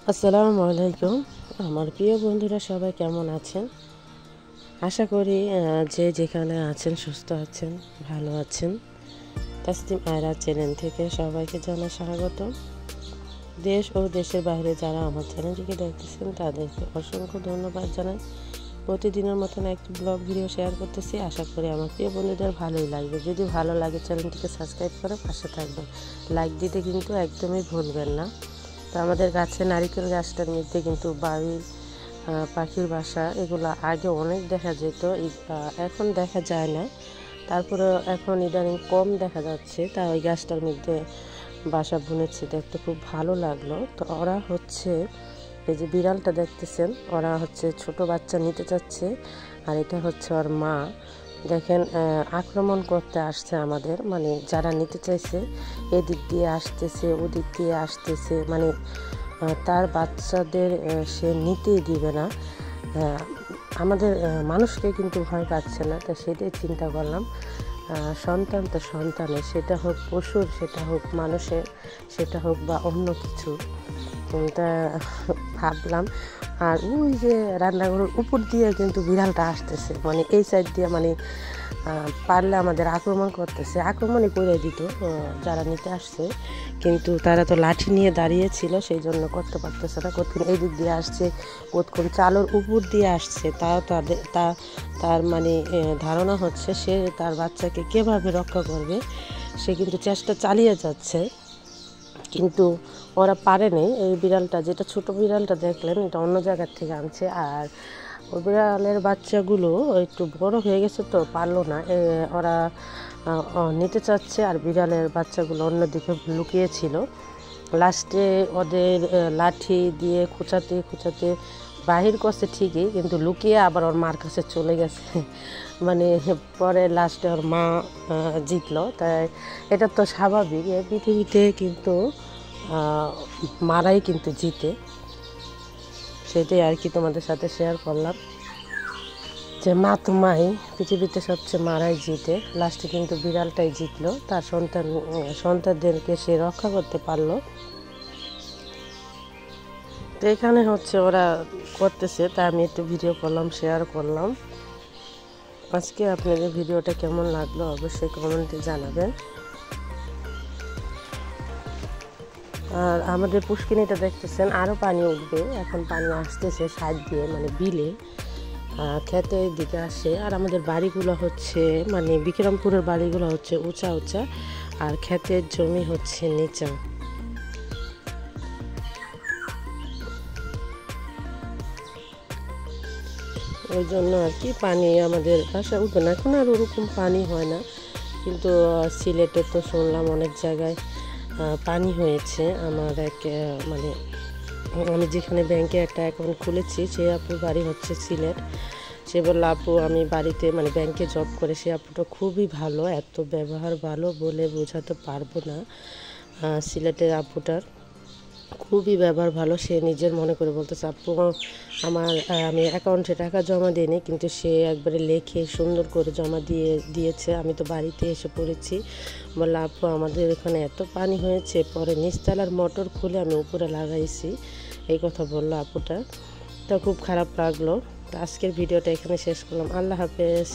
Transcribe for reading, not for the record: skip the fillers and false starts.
আসসালামু আলাইকুম। আমার প্রিয় বন্ধুরা সবাই কেমন আছেন? আশা করি যে যেখানে আছেন সুস্থ আছেন, ভালো আছেন। তাসনিম আয়রা চ্যানেল থেকে সবাইকে জানাই স্বাগত। দেশ ও দেশের বাইরে যারা আমার চ্যানেলটিকে দেখতেছেন তাদেরকে অসংখ্য ধন্যবাদ জানাই। প্রতিদিনের মতন একটি ব্লগ ভিডিও শেয়ার করতেছি। আশা করি আমার প্রিয় বন্ধুদের ভালোই লাগবে। যদি ভালো লাগে চ্যানেলটিকে সাবস্ক্রাইব করে পাশে থাকবেন, লাইক দিতে কিন্তু একদমই ভুলবেন না। তো আমাদের গাছে নারিকেল গাছটার মধ্যে কিন্তু বাড়ির পাখির বাসা এগুলো আগে অনেক দেখা যেত, এখন দেখা যায় না। তারপরে এখন ইদানিং কম দেখা যাচ্ছে। তা ওই গাছটার মধ্যে বাসা বুনেছে, দেখতে খুব ভালো লাগলো। তো ওরা হচ্ছে, এই যে বিড়ালটা দেখতেছেন, ওরা হচ্ছে ছোট বাচ্চা নিতে চাচ্ছে, আর এটা হচ্ছে ওর মা। দেখেন আক্রমণ করতে আসছে আমাদের, মানে যারা নিতে চাইছে এদিক দিয়ে আসতেছে, ওদিক দিয়ে আসতেছে, মানে তার বাচ্চাদের সে নিতেই দিবে না। আমাদের মানুষকে কিন্তু ভয় পাচ্ছে না। তো সেটাই চিন্তা করলাম, সন্তান তো সন্তানের, সেটা হোক পশুর, সেটা হোক মানুষের, সেটা হোক বা অন্য কিছু। তা ভাবলাম, আর ওই যে রান্নাঘরের উপর দিয়ে কিন্তু বিড়ালটা আসতেছে, মানে এই সাইড দিয়ে, মানে পারলে আমাদের আক্রমণ করতেছে, আক্রমণই করে দিত যারা নিতে আসছে। কিন্তু তারা তো লাঠি নিয়ে দাঁড়িয়েছিল, সেই জন্য করতে পারতেছে না। কতক্ষণ এই দিক দিয়ে আসছে, কতক্ষণ চালোর উপর দিয়ে আসছে। তাও তার মানে ধারণা হচ্ছে সে তার বাচ্চাকে কীভাবে রক্ষা করবে, সে কিন্তু চেষ্টা চালিয়ে যাচ্ছে, কিন্তু ওরা পারেনি। এই বিড়ালটা, যেটা ছোট বিড়ালটা দেখলেন, এটা অন্য জায়গার থেকে আনছে। আর ওই বিড়ালের বাচ্চাগুলো একটু বড় হয়ে গেছে, তো পারলো না, ওরা নিতে চাচ্ছে। আর বিড়ালের বাচ্চাগুলো অন্যদিকে লুকিয়েছিল। লাস্টে ওদের লাঠি দিয়ে খোঁচাতে খোঁচাতে বাহির করছে ঠিকই, কিন্তু লুকিয়ে আবার ওর মার কাছে চলে গেছে। মানে পরে লাস্টে ওর মা জিতলো। তাই এটা তো স্বাভাবিক, এই পৃথিবীতে কিন্তু মারাই কিন্তু জিতে। সেটাই আর কি তোমাদের সাথে শেয়ার করলাম, যে মা তো মাই, পৃথিবীতে সবচেয়ে মারাই জিতে। লাস্টে কিন্তু বিড়ালটাই জিতলো, তার সন্তানদেরকে সে রক্ষা করতে পারলো। তো এখানে হচ্ছে ওরা করতেছে, তা আমি একটু ভিডিও করলাম, শেয়ার করলাম। আজকে আপনাদের ভিডিওটা কেমন লাগলো অবশ্যই কমেন্টে জানাবেন। আর আমাদের পুষ্কিনিটা দেখতেছেন, আরও পানি উঠবে, এখন পানি আসতেছে সাইড দিয়ে, মানে বিলে ক্ষেতের দিকে আসে। আর আমাদের বাড়িগুলো হচ্ছে, মানে বিক্রমপুরের বাড়িগুলো হচ্ছে উঁচা উঁচা, আর ক্ষেতের জমি হচ্ছে নিচা। ওই জন্য আর কি পানি আমাদের বাসায় উঠবে না। এখন আর ওরকম পানি হয় না, কিন্তু সিলেটে তো শুনলাম অনেক জায়গায় পানি হয়েছে। আমার এক মানে আমি যেখানে ব্যাংকে একটা অ্যাকাউন্ট খুলেছি, সে আপুর বাড়ি হচ্ছে সিলেট। সে বলল, আপু আমি বাড়িতে, মানে ব্যাংকে জব করে, সে আপুটা খুবই ভালো, এত ব্যবহার ভালো বলে বোঝাতে পারবো না। সিলেটের আপুটার খুবই ব্যবহার ভালো। সে নিজের মনে করে বলতেছে, আপু আমি অ্যাকাউন্টে টাকা জমা দিইনি, কিন্তু সে একবারে লেখে সুন্দর করে জমা দিয়েছে। আমি তো বাড়িতে এসে পড়েছি। বললো, আপু আমাদের এখানে এত পানি হয়েছে, পরে নিচতলার মোটর খুলে আমি উপরে লাগাইছি, এই কথা বললো আপুটা। তা খুব খারাপ লাগলো। তো আজকের ভিডিওটা এখানে শেষ করলাম। আল্লাহ হাফেজ।